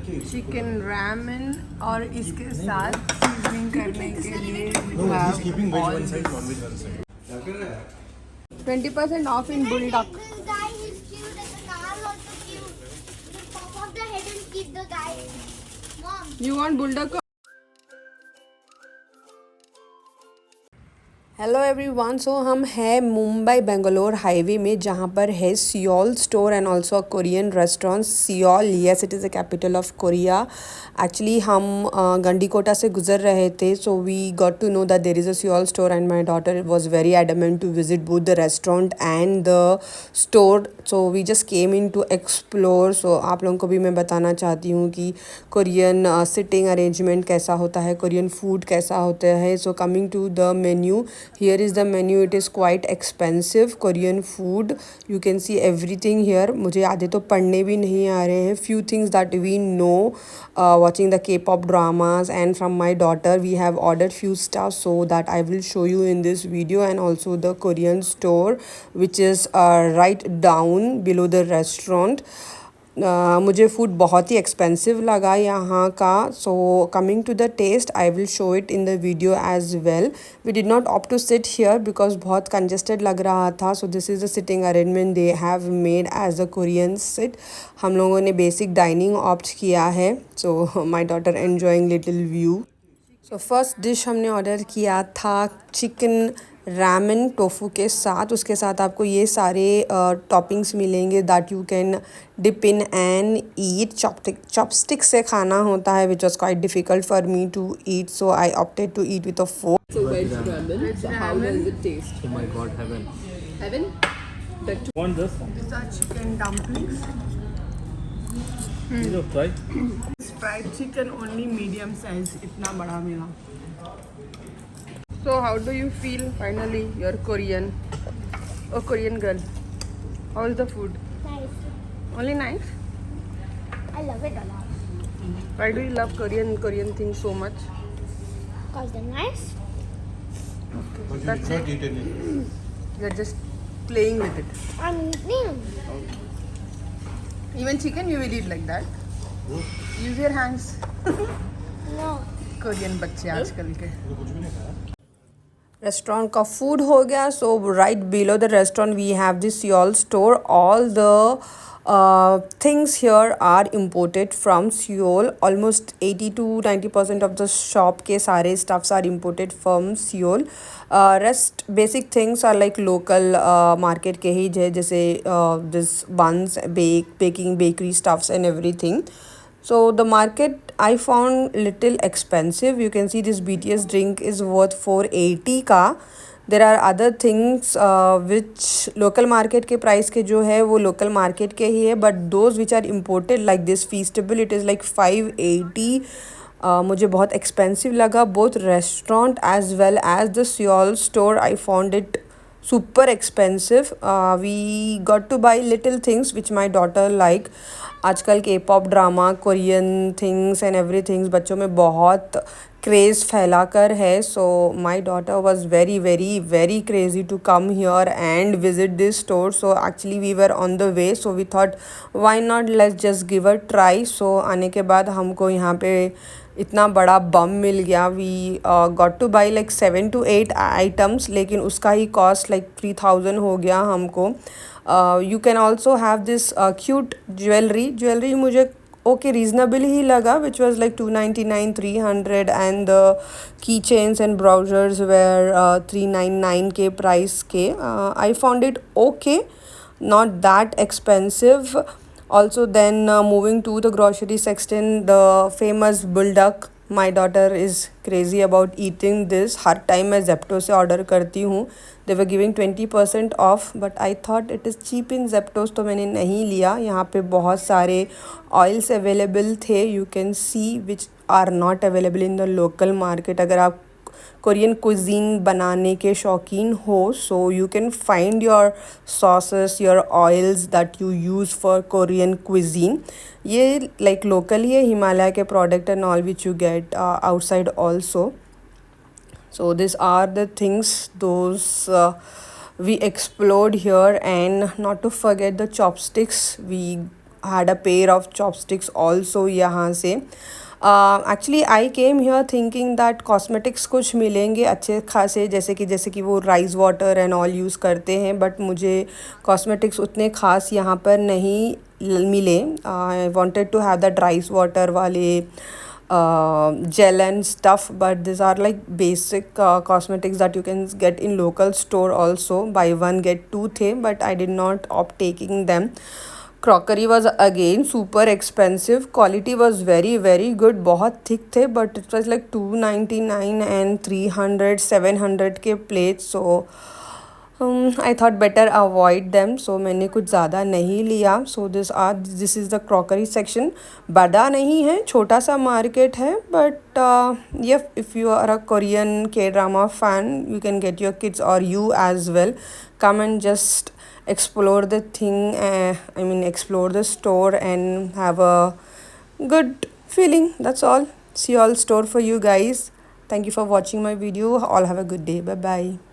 Chicken Ramon और इसके साथ सीजनिंग करने के लिए No, he's keeping veg one side, non-veg one side. 20% off in Bulldog. This guy is cute and the car also cute. Just pop off the head and keep the guy. Mom. You want Bulldog? Hello everyone, so हम हैं Mumbai Bangalore highway में, जहाँ पर है Seoul store and also Korean restaurant. Seoul, yes, it is the capital of Korea. Actually हम गंडीकोटा से गुजर रहे थे, so we got to know that there is a Seoul store and my daughter was very adamant to visit both the restaurant and the store. So we just came in to explore. सो आप लोगों को भी मैं बताना चाहती हूँ कि Korean sitting arrangement कैसा होता है, कोरियन फूड कैसा होता है. So coming to the menu, here is the menu. It is quite expensive Korean food. You can see everything here. मुझे आधे तो पढ़ने भी नहीं आ रहे हैं. Few things that we know watching the K-pop dramas, and from my daughter we have ordered few stuff so that I will show you in this video, and also the Korean store which is right down below the restaurant. मुझे food बहुत ही expensive लगा यहाँ का. So coming to the taste, I will show it in the video as well. We did not opt to sit here because बहुत congested लग रहा था. So this is the sitting arrangement they have made as a Korean seat. हम लोगों ने basic dining opt किया है. So my daughter enjoying little view. So first dish हमने ऑर्डर किया था चिकन रैमन टोफू के साथ. उसके साथ आपको ये सारे टॉपिंग्स मिलेंगे that you can dip in and eat. Chopstick से खाना होता है, which was quite difficult for me to eat, so I opted to eat with a fork. So veg ramen. So how does it taste? Oh my god, heaven. Heaven? Want this? These are chicken dumplings. You know, try. Fried chicken only medium size. इतना बड़ा मिला. So how do you feel finally? You're Korean. Oh, Korean girl. How is the food? Nice. Only nice? I love it a lot. Why do you love Korean things so much? Because they're nice. But That's you not it. eaten it. You're just playing with it. I'm eating. Even chicken you will eat like that? Use your hands. No. Korean बच्चे आजकल के. Restaurant का food हो गया. So right below the restaurant we have this Seoul store. All the things here are imported from Seoul. Almost 80 to 90% of the shop के सारे stuffs are imported from Seoul. Rest basic things are like local market के ही है, जैसे this buns, baking, bakery stuffs and everything. So the market I found little expensive. You can see this BTS drink is worth 480 का. There are other things which local market के price के जो है वो लोकल मार्केट के ही है, but those which are imported like this Feastable it is like 580. मुझे बहुत एक्सपेंसिव लगा. Both restaurant as well as the Seoul store I found it super expensive. We got to buy little things which my daughter like. आजकल K-pop drama, Korean things and everythings बच्चों में बहुत craze फैला कर है. So my daughter was very very very crazy to come here and visit this store. So actually we were on the way, so we thought why not, let's just give a try. So आने के बाद हमको यहाँ पे इतना बड़ा बम मिल गया. We got to buy like 7 to 8 items, लेकिन उसका ही कॉस्ट लाइक 3000 हो गया हमको. You can also have this cute jewellery मुझे ओके रीजनेबल ही लगा, which was like 299, 300 and the key chains and browsers were 399 के प्राइस के. I found it okay, not that expensive. Also then moving to the grocery section, the famous bulldog. My daughter is crazy about eating this. Her time मैं Zepto से order करती हूँ. They were giving 20% off, but I thought it is cheap in Zepto, तो मैंने नहीं लिया. यहाँ पे बहुत सारे ऑयल्स अवेलेबल थे. You can see which are not available in the local market. अगर आप कोरियन कुजीन बनाने के शौकीन हो, so you can find your sauces, your oils that you use for Korean cuisine. ये लाइक लोकली है, हिमालय के product and all which you get outside also. So these are the things those we explored here, and not to forget the chopsticks. We had a pair of chopsticks also यहाँ से. Actually I came here thinking that cosmetics कुछ मिलेंगे अच्छे खासे, जैसे कि वो rice water and all use करते हैं, बट मुझे कॉस्मेटिक्स उतने खास यहाँ पर नहीं मिले. I wanted to have the rice water वाले gel and stuff, but these are like basic cosmetics that you can get in local store also. Buy one get two the, but I did not opt taking them. Crockery was again super expensive. Quality was very good. बहुत thick थे, but it was like 299 and 300 700 के plates. So I thought better avoid them. So मैंने कुछ ज़्यादा नहीं लिया. So this is the crockery section. बड़ा नहीं है, छोटा सा market है, but yeah, if you are a Korean K-drama fan, you can get your kids or you as well. Come and just explore the thing. Explore the store and have a good feeling. That's all. See you all store for you guys. Thank you for watching my video. All have a good day. Bye bye.